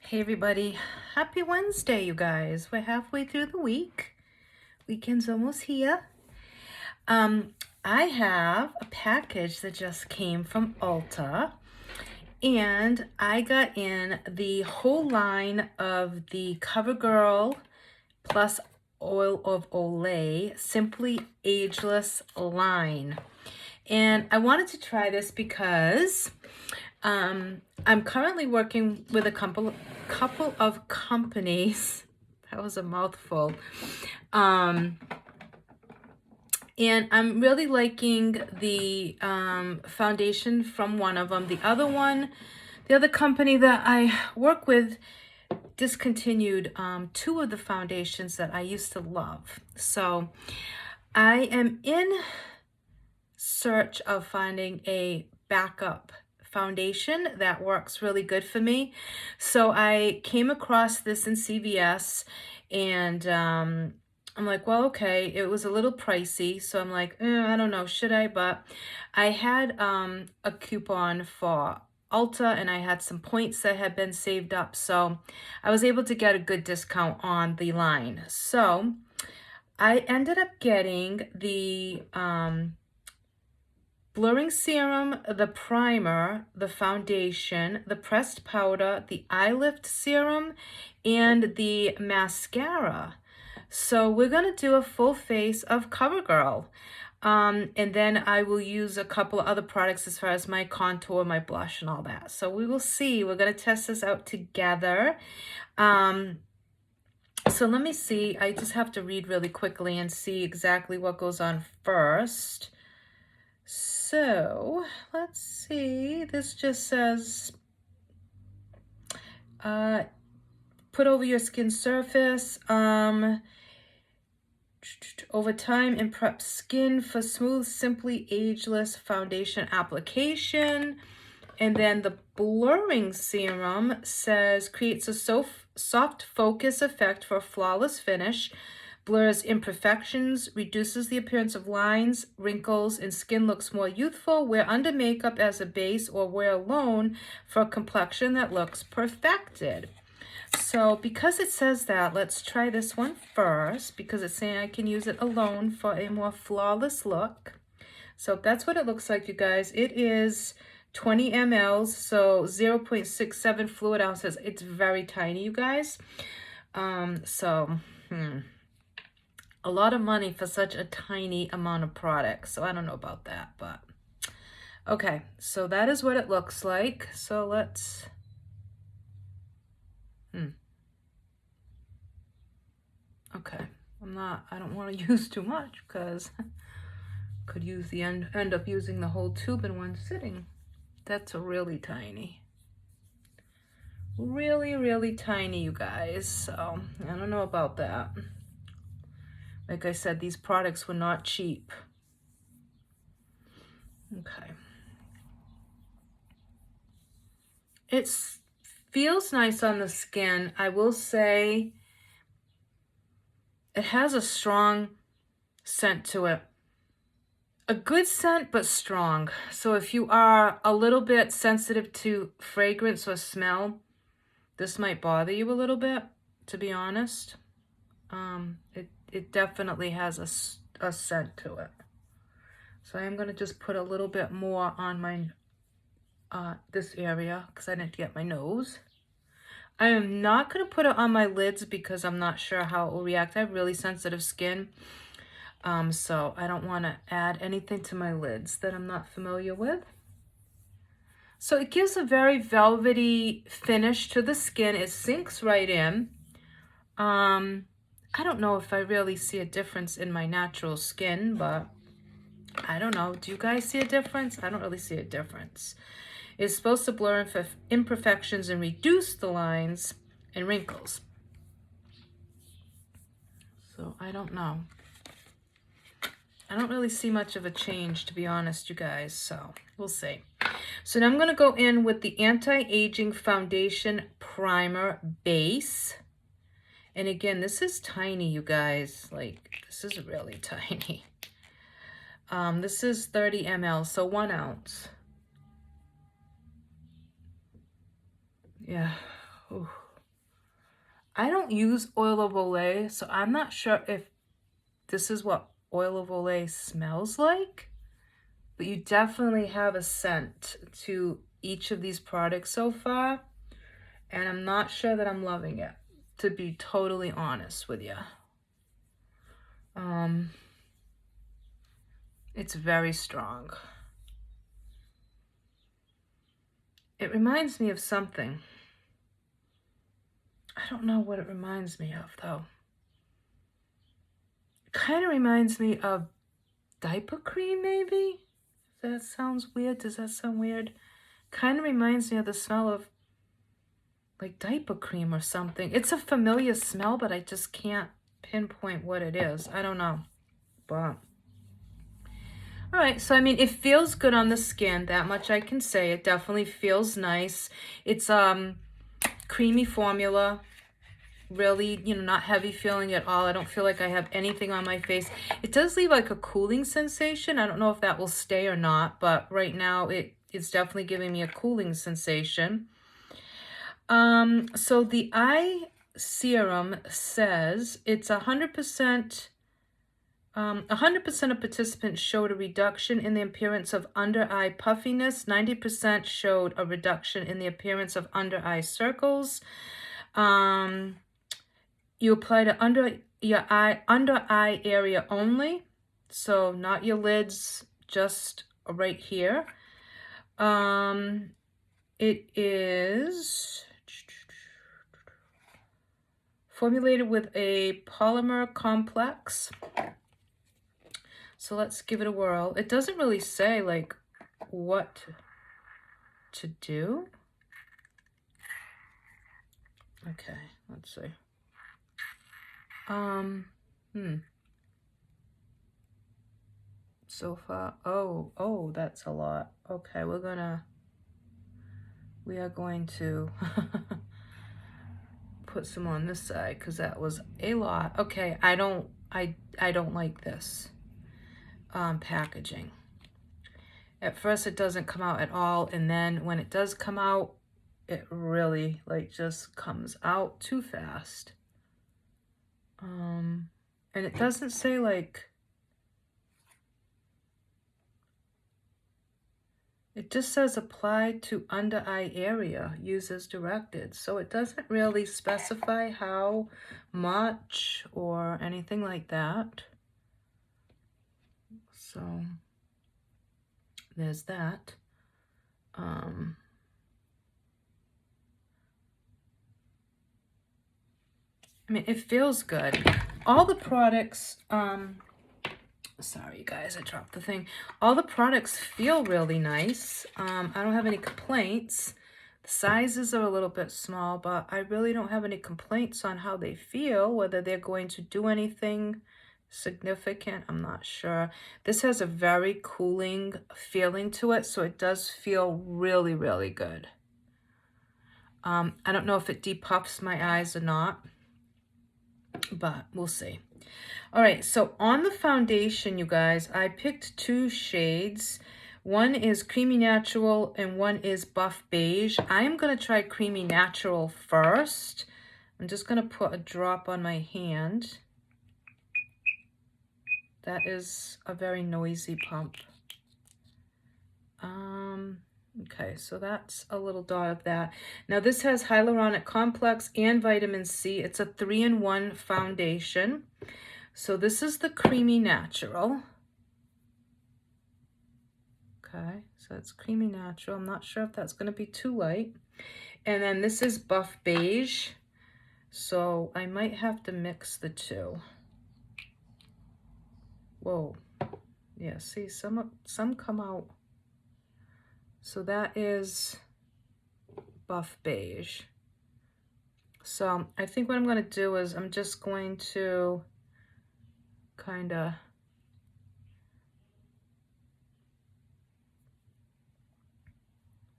Hey everybody, happy Wednesday, you guys. We're halfway through the week. Weekend's almost here. I have a package that just came from Ulta, and I got in the whole line of the CoverGirl Plus Oil of Olay Simply Ageless line. And I wanted to try this because I'm currently working with a couple of companies. That was a mouthful. And I'm really liking the foundation from one of them. The other company that I work with discontinued two of the foundations that I used to love. So I am in search of finding a backup foundation that works really good for me. So I came across this in CVS, and I'm like, well, okay, it was a little pricey. So I'm like, I don't know, should I? But I had a coupon for Ulta, and I had some points that had been saved up. So I was able to get a good discount on the line. So I ended up getting the blurring serum, the primer, the foundation, the pressed powder, the eye lift serum, and the mascara. So we're going to do a full face of CoverGirl. And then I will use a couple of other products as far as my contour, my blush, and all that. So we will see. We're going to test this out together. So let me see. I just have to read really quickly and see exactly what goes on first. So let's see, this just says, put over your skin surface, over time and prep skin for smooth, simply ageless foundation application. And then the blurring serum says, creates a soft focus effect for a flawless finish, blurs imperfections, reduces the appearance of lines, wrinkles, and skin looks more youthful. Wear under makeup as a base or wear alone for a complexion that looks perfected. So because it says that, let's try this one first, because it's saying I can use it alone for a more flawless look. So that's what it looks like, you guys. It is 20 mLs, so 0.67 fluid ounces. It's very tiny, you guys. A lot of money for such a tiny amount of product. So I don't know about that, but okay. So that is what it looks like. So let's, okay. I don't want to use too much because could use the end up using the whole tube in one sitting. That's really tiny. Really, really tiny, you guys. So I don't know about that. Like I said, these products were not cheap. Okay. It feels nice on the skin. I will say it has a strong scent to it. A good scent, but strong. So if you are a little bit sensitive to fragrance or smell, this might bother you a little bit, to be honest. It definitely has a scent to it. So I am going to just put a little bit more on my this area because I didn't get my nose. I am not going to put it on my lids because I'm not sure how it will react. I have really sensitive skin. So I don't want to add anything to my lids that I'm not familiar with. So it gives a very velvety finish to the skin. It sinks right in. I don't know if I really see a difference in my natural skin, but I don't know. Do you guys see a difference? I don't really see a difference. It's supposed to blur imperfections and reduce the lines and wrinkles. So I don't know. I don't really see much of a change, to be honest, you guys. So we'll see. So now I'm going to go in with the Anti-Aging Foundation Primer Base. And again, this is tiny, you guys. Like, this is really tiny. This is 30 ml, so 1 ounce. Yeah. Ooh. I don't use oil of Olay, so I'm not sure if this is what oil of Olay smells like, but you definitely have a scent to each of these products so far, and I'm not sure that I'm loving it, to be totally honest with you. It's very strong. It reminds me of something. I don't know what it reminds me of, though. It kind of reminds me of diaper cream, maybe? If that sounds weird. Does that sound weird? Kind of reminds me of the smell of like diaper cream or something. It's a familiar smell, but I just can't pinpoint what it is. I don't know. But all right, so I mean, it feels good on the skin. That much I can say. It definitely feels nice. It's creamy formula. Really, you know, not heavy feeling at all. I don't feel like I have anything on my face. It does leave like a cooling sensation. I don't know if that will stay or not, but right now it's definitely giving me a cooling sensation. So the eye serum says it's 100%. 100% of participants showed a reduction in the appearance of under-eye puffiness. 90% showed a reduction in the appearance of under-eye circles. You apply to under eye area only, so not your lids, just right here. It is formulated with a polymer complex. So let's give it a whirl. It doesn't really say like what to do. Okay, let's see. So far, oh, that's a lot. Okay, we are going to put some on this side because that was a lot. Okay, I don't like this packaging. At first it doesn't come out at all, and then when it does come out, it really like just comes out too fast. And it doesn't say like, it just says apply to under eye area, use as directed. So it doesn't really specify how much or anything like that. So there's that. I mean, it feels good. All the products, sorry guys, I dropped the thing. All the products feel really nice. I don't have any complaints. The sizes are a little bit small, but I really don't have any complaints on how they feel, whether they're going to do anything significant, I'm not sure. This has a very cooling feeling to it, so it does feel really, really good. I don't know if it depuffs my eyes or not, but we'll see. All right, so on the foundation, you guys, I picked two shades. One is Creamy Natural and one is Buff Beige. I am going to try Creamy Natural first. I'm just going to put a drop on my hand. That is a very noisy pump. Okay, so that's a little dot of that. Now this has hyaluronic complex and vitamin C. It's a 3-in-1 foundation. So this is the Creamy Natural. Okay, so it's Creamy Natural. I'm not sure if that's going to be too light. And then this is Buff Beige. So I might have to mix the two. Whoa. Yeah, see, some come out. So that is Buff Beige. So I think what I'm going to do is I'm just going to kind of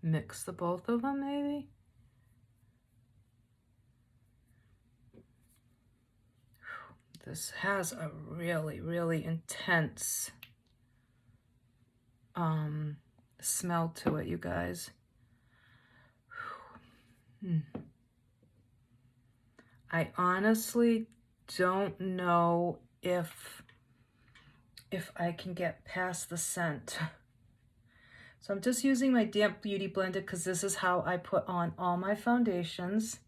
mix the both of them, maybe. This has a really, really intense smell to it, you guys. I honestly don't know if I can get past the scent. So I'm just using my damp beauty blender because this is how I put on all my foundations.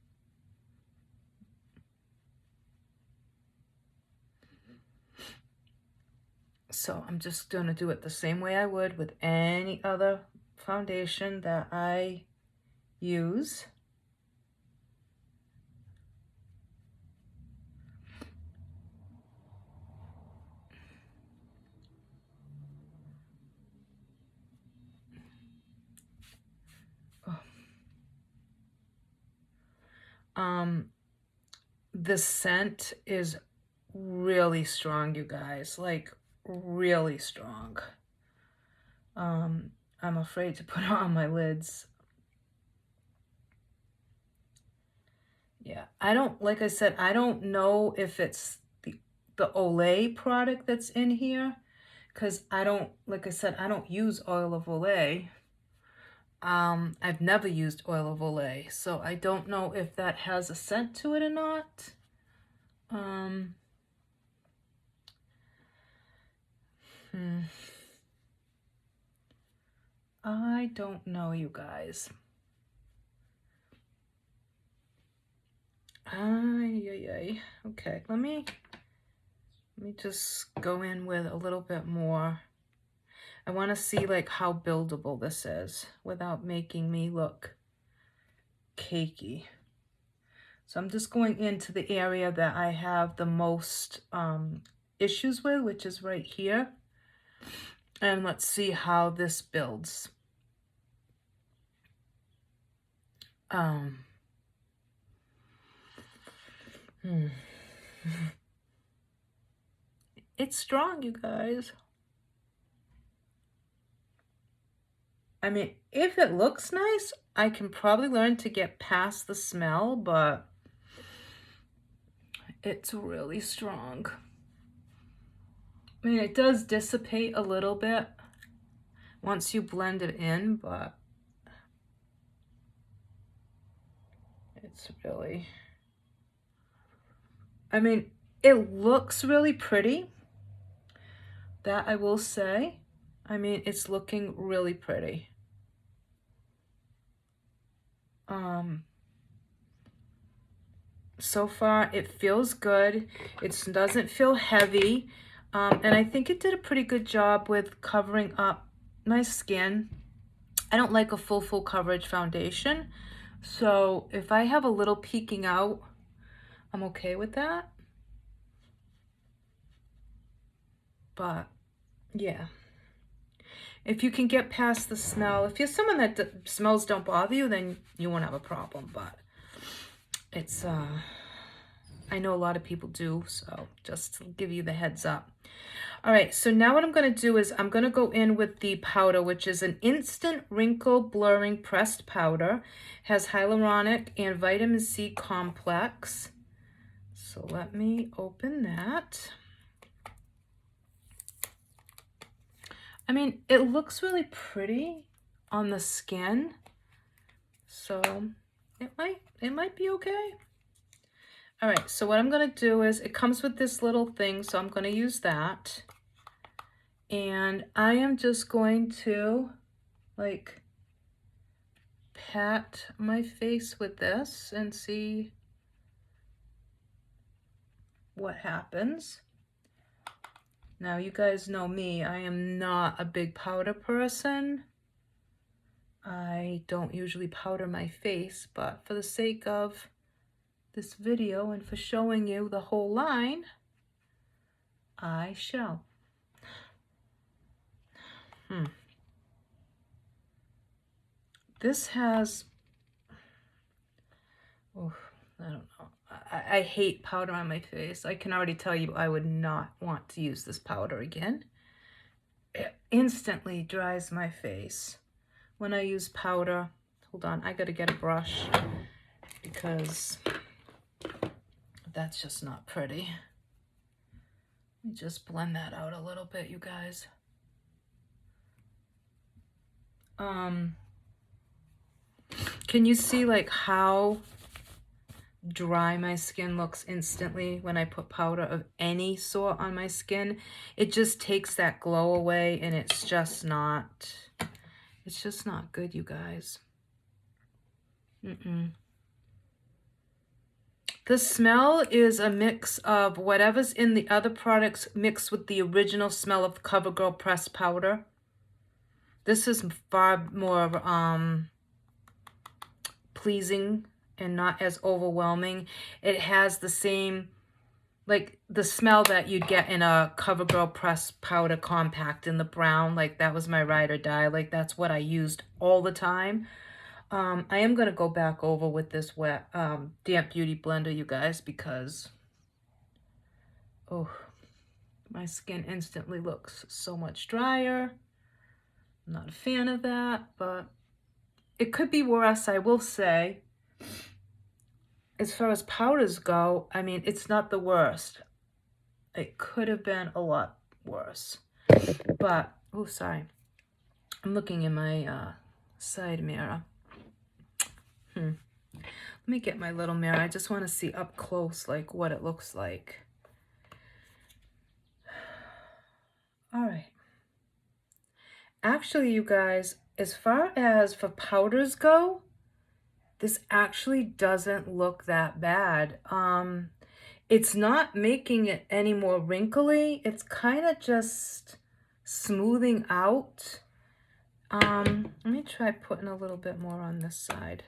So I'm just going to do it the same way I would with any other foundation that I use. The scent is really strong, you guys, like really strong. I'm afraid to put on my lids. Yeah, I don't, like I said, I don't know if it's the Olay product that's in here, because I don't, like I said, I don't use oil of Olay. I've never used oil of Olay, so I don't know if that has a scent to it or not. I don't know, you guys. Okay, let me just go in with a little bit more. I want to see like how buildable this is without making me look cakey. So I'm just going into the area that I have the most issues with, which is right here. And let's see how this builds. It's strong, you guys. I mean, if it looks nice, I can probably learn to get past the smell, but it's really strong. I mean, it does dissipate a little bit once you blend it in, but it's really, I mean, it looks really pretty. That I will say. I mean, it's looking really pretty. So far it feels good. It doesn't feel heavy. And I think it did a pretty good job with covering up my skin. I don't like a full coverage foundation. So if I have a little peeking out, I'm okay with that. But yeah. If you can get past the smell, if you're someone that smells don't bother you, then you won't have a problem. But it's, I know a lot of people do, so just to give you the heads up. All right, so now what I'm going to do is I'm going to go in with the powder, which is an instant wrinkle blurring pressed powder. Has hyaluronic and vitamin C complex. So let me open that. I mean, it looks really pretty on the skin, so it might be okay. All right, so what I'm going to do is, it comes with this little thing, so I'm going to use that. And I am just going to, like, pat my face with this and see what happens. Now, you guys know me. I am not a big powder person. I don't usually powder my face, but for the sake of this video and for showing you the whole line, I shall. This has, oh, I don't know. I hate powder on my face. I can already tell you I would not want to use this powder again. It instantly dries my face when I use powder. Hold on, I gotta get a brush because that's just not pretty. Let me just blend that out a little bit, you guys. Can you see like how dry my skin looks instantly when I put powder of any sort on my skin. It just takes that glow away, and it's just not good, you guys. The smell is a mix of whatever's in the other products mixed with the original smell of CoverGirl pressed powder. This is far more pleasing and not as overwhelming. It has the same, like the smell that you'd get in a CoverGirl pressed powder compact in the brown. Like that was my ride or die. Like that's what I used all the time. I am going to go back over with this wet damp beauty blender, you guys, because oh, my skin instantly looks so much drier. I'm not a fan of that, but it could be worse, I will say. As far as powders go, I mean, it's not the worst. It could have been a lot worse. But, oh, sorry. I'm looking in my side mirror. Let me get my little mirror. I just want to see up close, like, what it looks like. All right. Actually, you guys, as far as for powders go, this actually doesn't look that bad. It's not making it any more wrinkly. It's kind of just smoothing out. Let me try putting a little bit more on this side.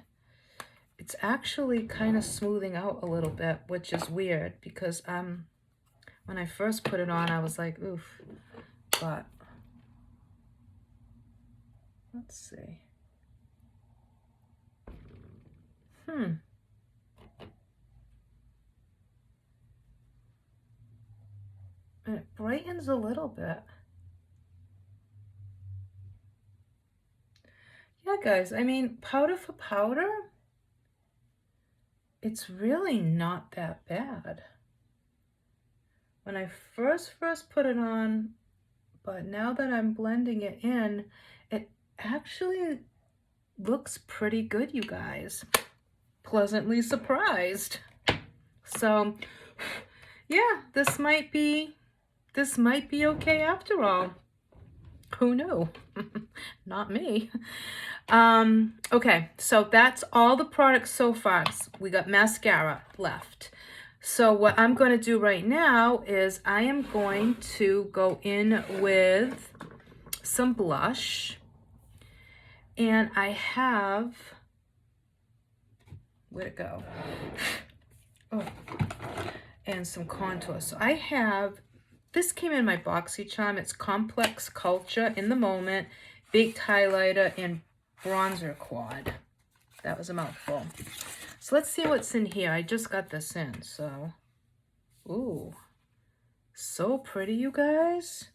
It's actually kind of smoothing out a little bit, which is weird because when I first put it on, I was like, oof. But let's see. And it brightens a little bit. Yeah, guys, I mean, powder for powder, it's really not that bad. When I first put it on, but now that I'm blending it in, it actually looks pretty good, you guys. Pleasantly surprised. So, yeah, this might be okay after all. Who knew? Not me. Okay, so that's all the products so far. We got mascara left. So what I'm going to do right now is I am going to go in with some blush. And I have, where'd it go? Oh, and some contour. So I have, this came in my BoxyCharm. It's Complex Culture In The Moment, Baked Highlighter, and Bronzer Quad. That was a mouthful. So let's see what's in here. I just got this in, so. Ooh, so pretty, you guys.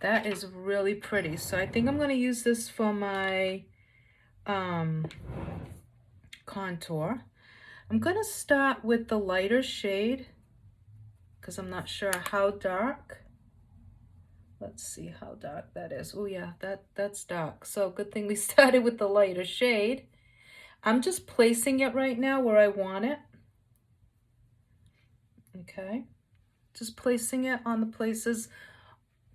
That is really pretty. So I think I'm going to use this for my contour. I'm going to start with the lighter shade because I'm not sure how dark. Let's see how dark that is. Oh yeah, that's dark. So good thing we started with the lighter shade. I'm just placing it right now where I want it. Okay. Just placing it on the places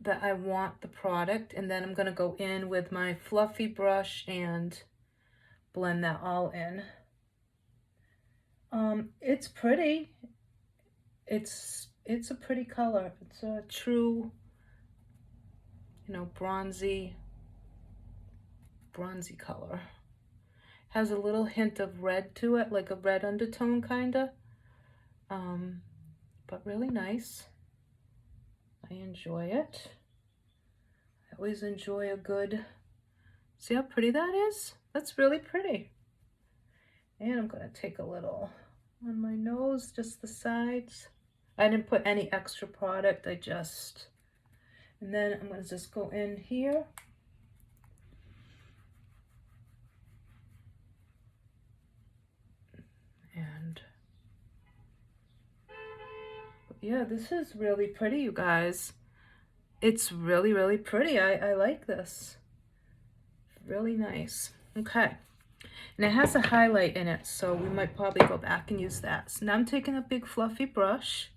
that I want the product. And then I'm going to go in with my fluffy brush and blend that all in. It's pretty. It's a pretty color. It's a true, you know, bronzy color. Has a little hint of red to it, like a red undertone kinda. But really nice. I enjoy it. I always enjoy a good, see how pretty that is? That's really pretty. And I'm gonna take a little on my nose, just the sides. I didn't put any extra product, and then I'm gonna just go in here. And yeah, this is really pretty, you guys. It's really, really pretty. I like this. Really nice. Okay. And it has a highlight in it, so we might probably go back and use that. So now I'm taking a big fluffy brush,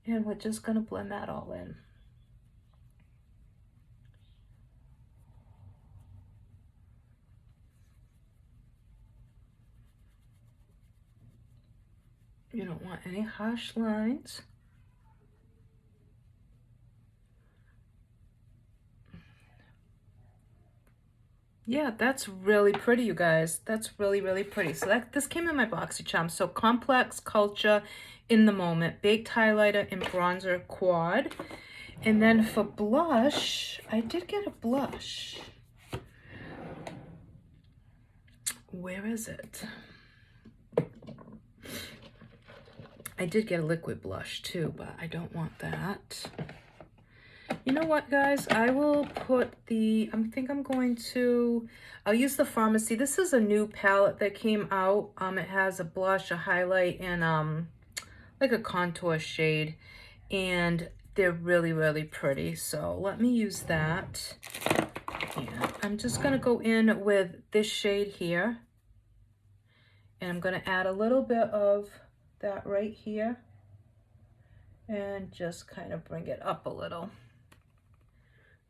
and we're just gonna blend that all in. You don't want any harsh lines. Yeah, that's really pretty, you guys. That's really, really pretty. So this came in my BoxyCharm. So Complex Culture In the Moment, Baked Highlighter and Bronzer Quad. And then for blush, I did get a blush. Where is it? I did get a liquid blush too, but I don't want that. You know what, guys? I will put the, I'll use the Pharmacy. This is a new palette that came out. It has a blush, a highlight, and like a contour shade. And they're really, really pretty. So let me use that. And I'm just gonna go in with this shade here. And I'm gonna add a little bit of that right here. And just kind of bring it up a little.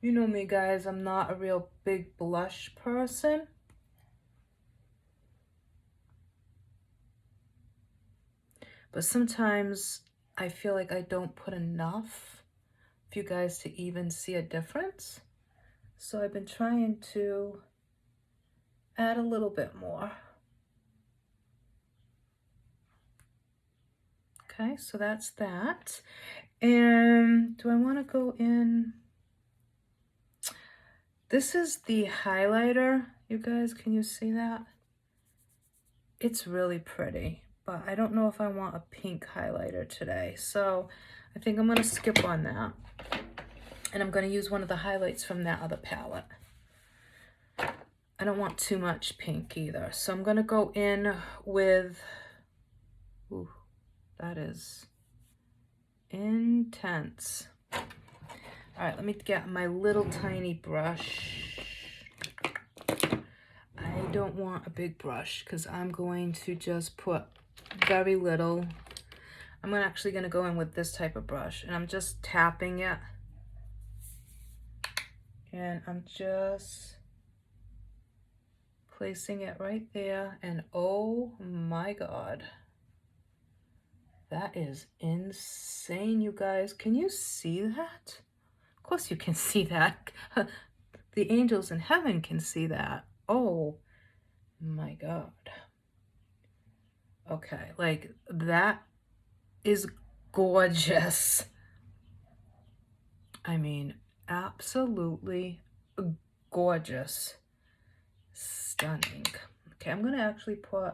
You know me, guys, I'm not a real big blush person. But sometimes I feel like I don't put enough for you guys to even see a difference. So I've been trying to add a little bit more. Okay, so that's that. And do I want to go in? This is the highlighter. You guys, can you see that? It's really pretty, but I don't know if I want a pink highlighter today. So I think I'm going to skip on that. And I'm going to use one of the highlights from that other palette. I don't want too much pink either. So I'm going to go in with, ooh, that is intense. All right, let me get my little tiny brush. I don't want a big brush because I'm going to just put very little. I'm actually going to go in with this type of brush, and I'm just tapping it. And I'm just placing it right there. And oh my God, that is insane, you guys. Can you see that? Of course you can see that. The angels in heaven can see that. Oh my God. Okay, like that is gorgeous. I mean, absolutely gorgeous. Stunning. Okay, I'm gonna actually put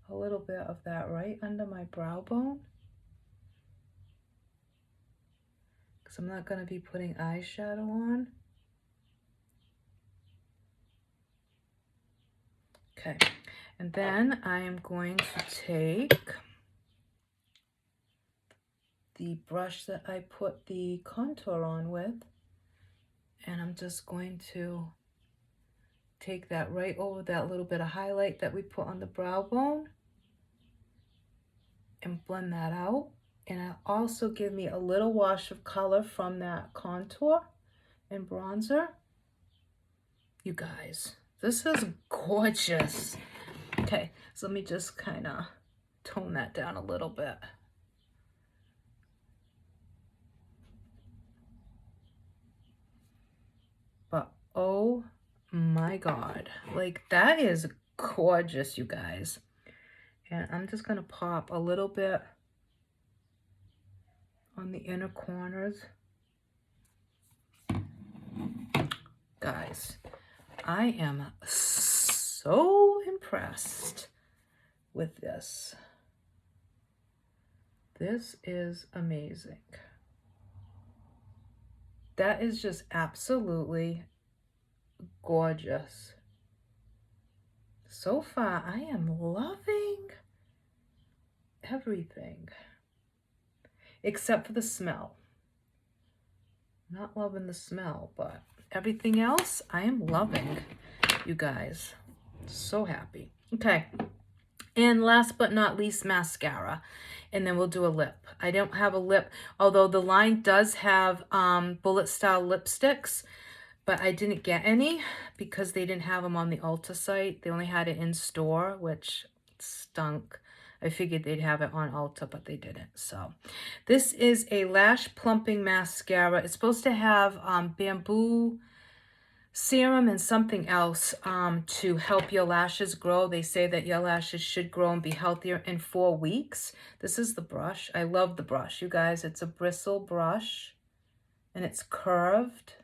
a little bit of that right under my brow bone, because I'm not gonna be putting eyeshadow on. Okay, and then I am going to take the brush that I put the contour on with, and I'm just going to take that right over that little bit of highlight that we put on the brow bone and blend that out. And I'll also give me a little wash of color from that contour and bronzer. You guys, this is gorgeous. Okay, so let me just kind of tone that down a little bit. But oh my God, like that is gorgeous, you guys. And I'm just gonna pop a little bit on the inner corners. Guys, I am so impressed with this. This is amazing. That is just absolutely gorgeous. So far, I am loving everything except for the smell. Not loving the smell, but everything else I am loving, you guys. So happy. Okay. And last but not least, mascara. And then we'll do a lip. I don't have a lip, although the line does have bullet style lipsticks, but I didn't get any because they didn't have them on the Ulta site. They only had it in store, which stunk. I figured they'd have it on Ulta, but they didn't. So this is a lash plumping mascara. It's supposed to have bamboo serum and something else to help your lashes grow. They say that your lashes should grow and be healthier in 4 weeks. This is the brush. I love the brush, you guys. It's a bristle brush and it's curved.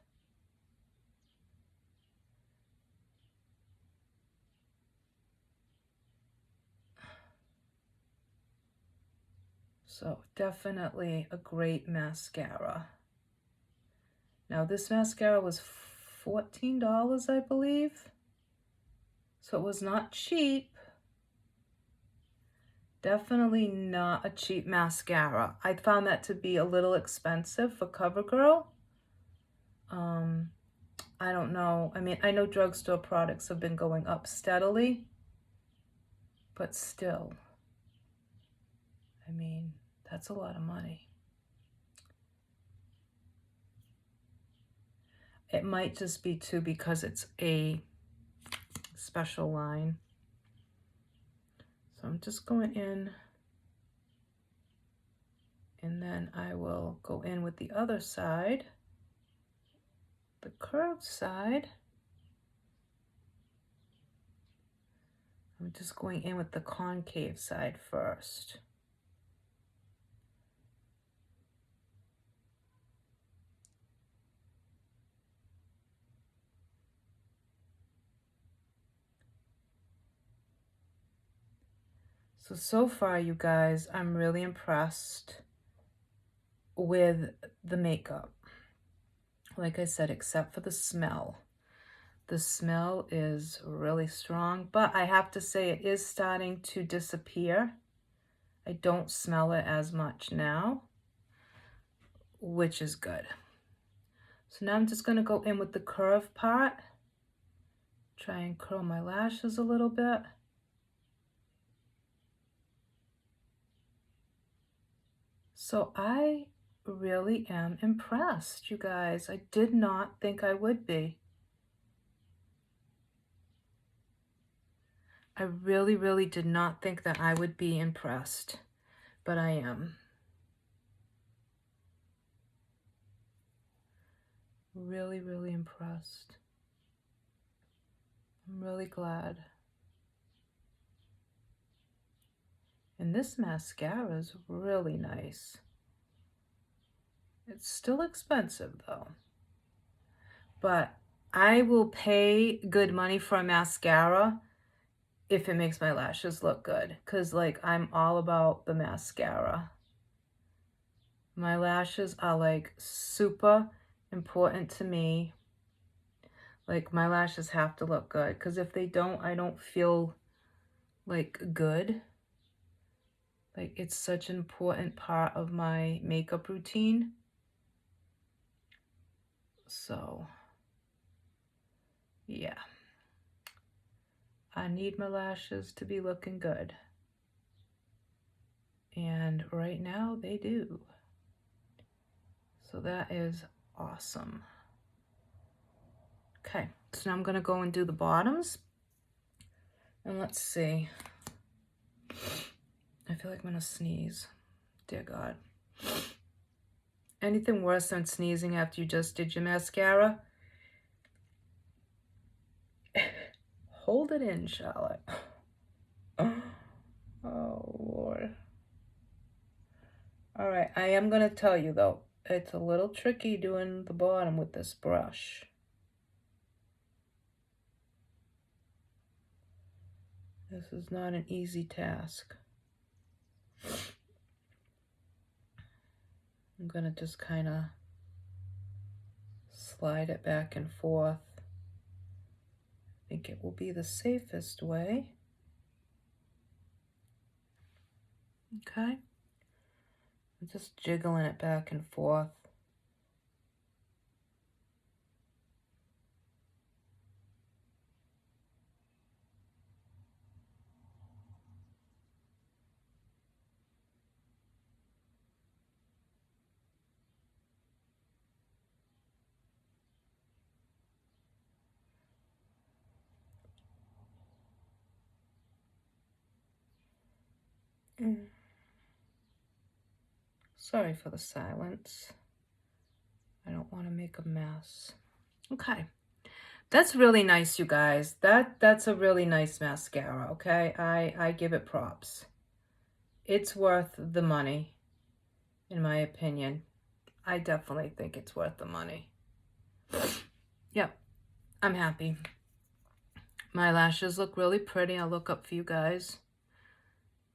So definitely a great mascara. Now this mascara was $14, I believe. So it was not cheap. Definitely not a cheap mascara. I found that to be a little expensive for CoverGirl. I don't know. I mean, I know drugstore products have been going up steadily, but still, I mean, that's a lot of money. It might just be too because it's a special line. So I'm just going in, and then I will go in with the other side, the curved side. I'm just going in with the concave side first. So far, you guys, I'm really impressed with the makeup. Like I said, except for the smell. The smell is really strong, but I have to say it is starting to disappear. I don't smell it as much now, which is good. So now I'm just going to go in with the curve part. Try and curl my lashes a little bit. So I really am impressed, you guys. I did not think I would be. I really, really did not think that I would be impressed, but I am. Really, really impressed. I'm really glad. And this mascara is really nice. It's still expensive though, but I will pay good money for a mascara if it makes my lashes look good, because like I'm all about the mascara. My lashes are like super important to me. Like my lashes have to look good, because if they don't, I don't feel like good. Like it's such an important part of my makeup routine. So yeah, I need my lashes to be looking good. And right now they do. So that is awesome. Okay, so now I'm gonna go and do the bottoms. And let's see. I feel like I'm gonna sneeze. Dear God. Anything worse than sneezing after you just did your mascara? Hold it in, Charlotte. Oh, Lord. All right, I am gonna tell you though, it's a little tricky doing the bottom with this brush. This is not an easy task. I'm gonna just kind of slide it back and forth. I think it will be the safest way. Okay. I'm just jiggling it back and forth. Sorry for the silence. I don't want to make a mess. Okay. That's really nice, you guys. That's a really nice mascara, okay? I give it props. It's worth the money, in my opinion. I definitely think it's worth the money. Yep, I'm happy. My lashes look really pretty. I'll look up for you guys.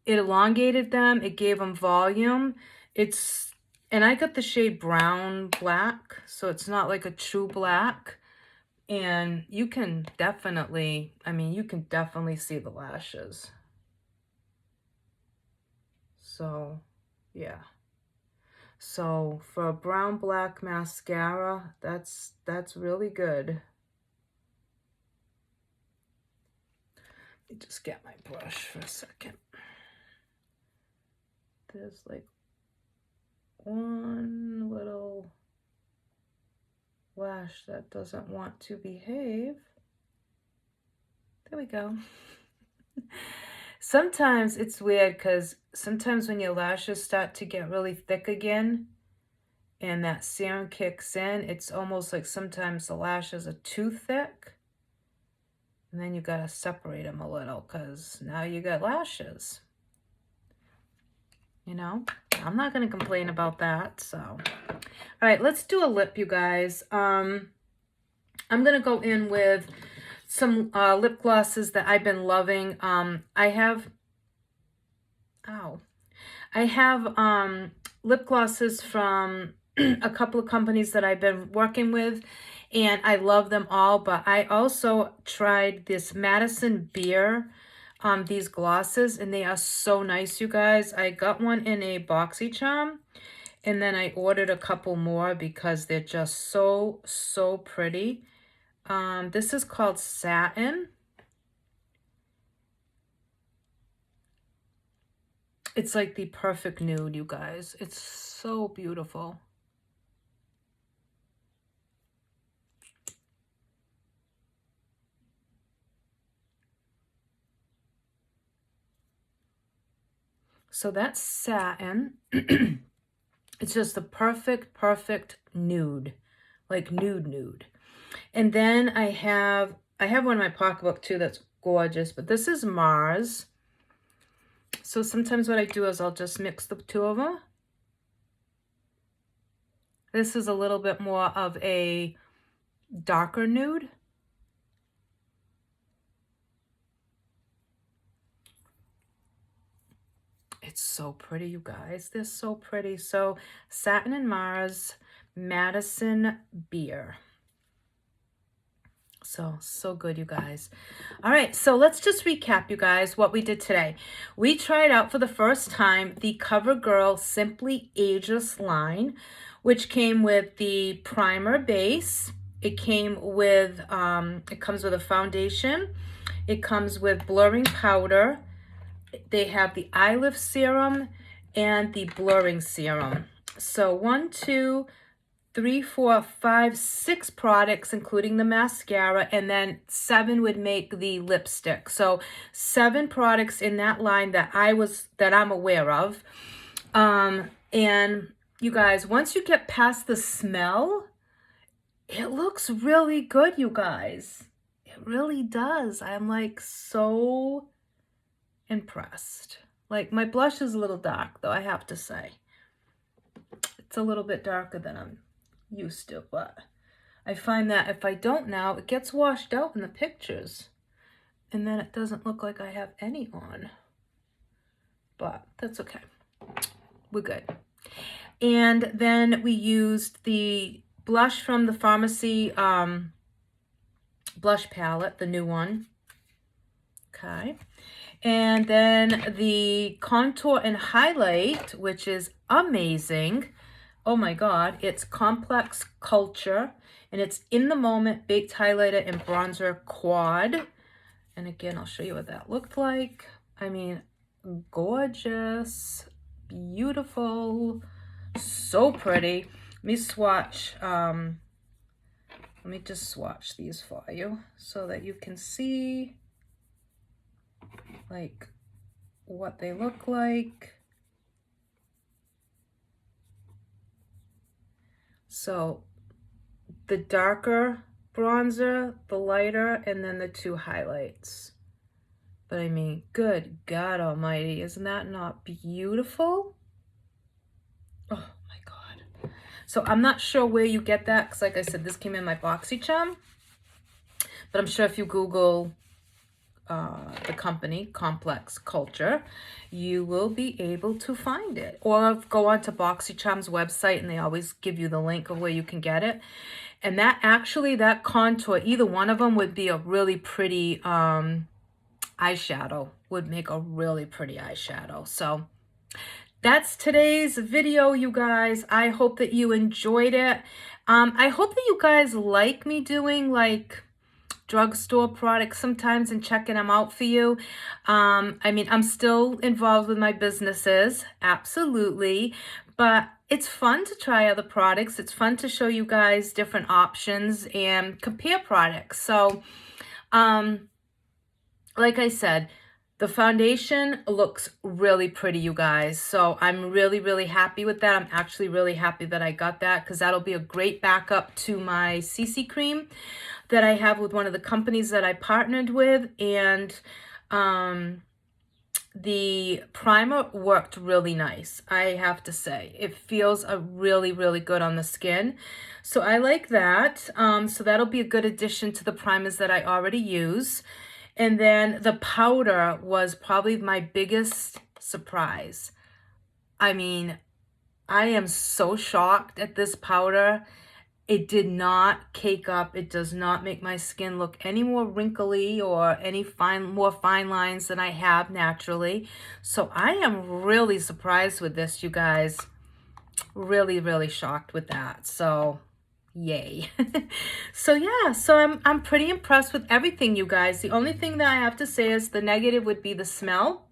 It elongated them. It gave them volume. And I got the shade brown black, so it's not like a true black. And you can definitely, you can definitely see the lashes. So, yeah. So for a brown black mascara, that's really good. Let me just get my brush for a second. There's like one little lash that doesn't want to behave. There we go. Sometimes it's weird because sometimes when your lashes start to get really thick again and that serum kicks in, it's almost like sometimes the lashes are too thick. And then you gotta separate them a little because now you got lashes. You know, I'm not gonna complain about that. So, all right, let's do a lip, you guys. I'm gonna go in with some lip glosses that I've been loving. I have lip glosses from a couple of companies that I've been working with, and I love them all. But I also tried this Madison Beer, these glosses, and they are so nice, you guys. I got one in a BoxyCharm, and then I ordered a couple more because they're just so pretty. This is called Satin. It's like the perfect nude, you guys. It's so beautiful. So that's Satin. It's just the perfect nude, like nude. And then I have one in my pocketbook too that's gorgeous, but this is Mars. So sometimes what I do is I'll just mix the two of them. This is a little bit more of a darker nude. It's so pretty, you guys. They're so pretty. So Satin and Mars, Madison Beer. So good, you guys. All right, so let's just recap, you guys, what we did today. We tried out for the first time the CoverGirl Simply Ageless line, which came with the primer base. It came with, it comes with a foundation. It comes with blurring powder. They have the eye lift serum and the blurring serum. So 1, 2, 3, 4, 5, 6 products, including the mascara, and then 7 would make the lipstick. So 7 products in that line that I'm aware of. And you guys, once you get past the smell, it looks really good, you guys. It really does. I'm like so impressed. Like, my blush is a little dark, though, I have to say. It's a little bit darker than I'm used to, but I find that if I don't now, it gets washed out in the pictures, and then it doesn't look like I have any on. But that's okay. We're good. And then we used the blush from the Pharmacy blush palette, the new one. Okay. And then the contour and highlight, which is amazing. Oh my God, it's Complex Culture, and it's In the Moment Baked Highlighter and Bronzer Quad. And again, I'll show you what that looked like. I mean, gorgeous, beautiful, so pretty. Let me swatch, let me just swatch these for you so that you can see like what they look like. So the darker bronzer, the lighter, and then the two highlights. But I mean, good God almighty, isn't that not beautiful? Oh my God. So I'm not sure where you get that, because like I said, this came in my BoxyCharm. But I'm sure if you Google the company, Complex Culture, you will be able to find it. Or go onto BoxyCharm's website, and they always give you the link of where you can get it. And that actually, that contour, either one of them would be a really pretty eyeshadow, would make a really pretty eyeshadow. So that's today's video, you guys. I hope that you enjoyed it. I hope that you guys like me doing like drugstore products sometimes and checking them out for you. I mean, I'm still involved with my businesses, absolutely, but it's fun to try other products. It's fun to show you guys different options and compare products. So, like I said, the foundation looks really pretty, you guys. So I'm really, really happy with that. I'm actually really happy that I got that, because that'll be a great backup to my CC cream that I have with one of the companies that I partnered with. And the primer worked really nice, I have to say. It feels really, really good on the skin. So I like that. So that'll be a good addition to the primers that I already use. And then the powder was probably my biggest surprise. I mean, I am so shocked at this powder. It did not cake up. It does not make my skin look any more wrinkly or any more fine lines than I have naturally. So I am really surprised with this, you guys. Really, really shocked with that. So yay. So yeah, so I'm pretty impressed with everything, you guys. The only thing that I have to say is the negative would be the smell,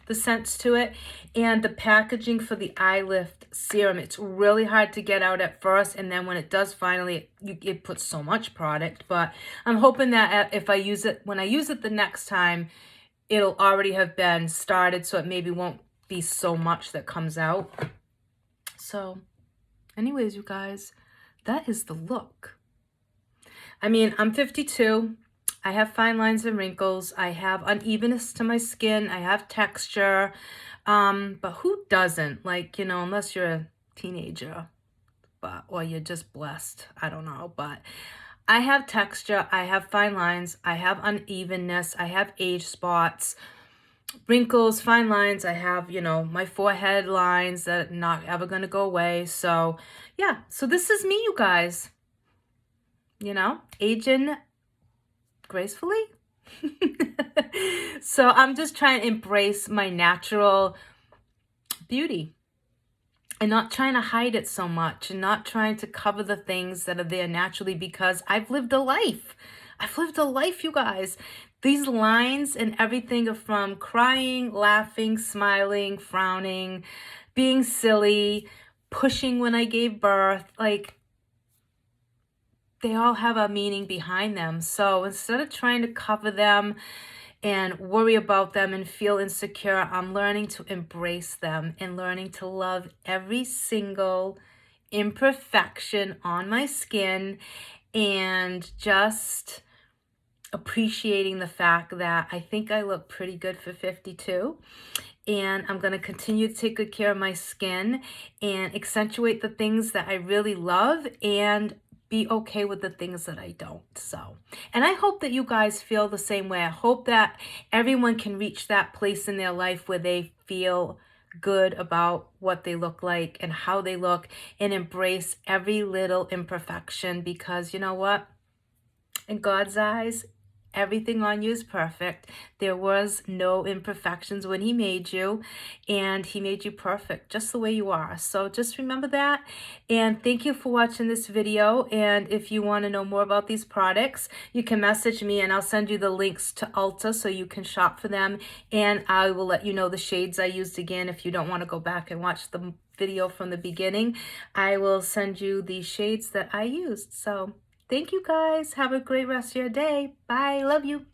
the scents to it, and the packaging for the eye lift serum. It's really hard to get out at first, and then when it does finally, it puts so much product. But I'm hoping that if I use it, when I use it the next time, it'll already have been started, so it maybe won't be so much that comes out. So anyways, you guys, that is the look. I mean, I'm 52. I have fine lines and wrinkles. I have unevenness to my skin. I have texture. But who doesn't? Like, you know, unless you're a teenager, or you're just blessed. I don't know. But I have texture. I have fine lines. I have unevenness. I have age spots, wrinkles, fine lines. I have, you know, my forehead lines that are not ever going to go away. So yeah, so this is me, you guys. You know, aging gracefully. So I'm just trying to embrace my natural beauty and not trying to hide it so much, and not trying to cover the things that are there naturally, because I've lived a life. I've lived a life, you guys. These lines and everything are from crying, laughing, smiling, frowning, being silly, pushing when I gave birth. Like, they all have a meaning behind them. So instead of trying to cover them and worry about them and feel insecure, I'm learning to embrace them and learning to love every single imperfection on my skin, and just appreciating the fact that I think I look pretty good for 52. And I'm going to continue to take good care of my skin and accentuate the things that I really love, and be okay with the things that I don't. So, and I hope that you guys feel the same way. I hope that everyone can reach that place in their life where they feel good about what they look like and how they look, and embrace every little imperfection, because you know what? In God's eyes, everything on you is perfect. There was no imperfections when he made you, and he made you perfect just the way you are. So just remember that, and thank you for watching this video. And if you want to know more about these products, you can message me and I'll send you the links to Ulta so you can shop for them, and I will let you know the shades I used again. If you don't want to go back and watch the video from the beginning, I will send you the shades that I used. So thank you guys. Have a great rest of your day. Bye. Love you.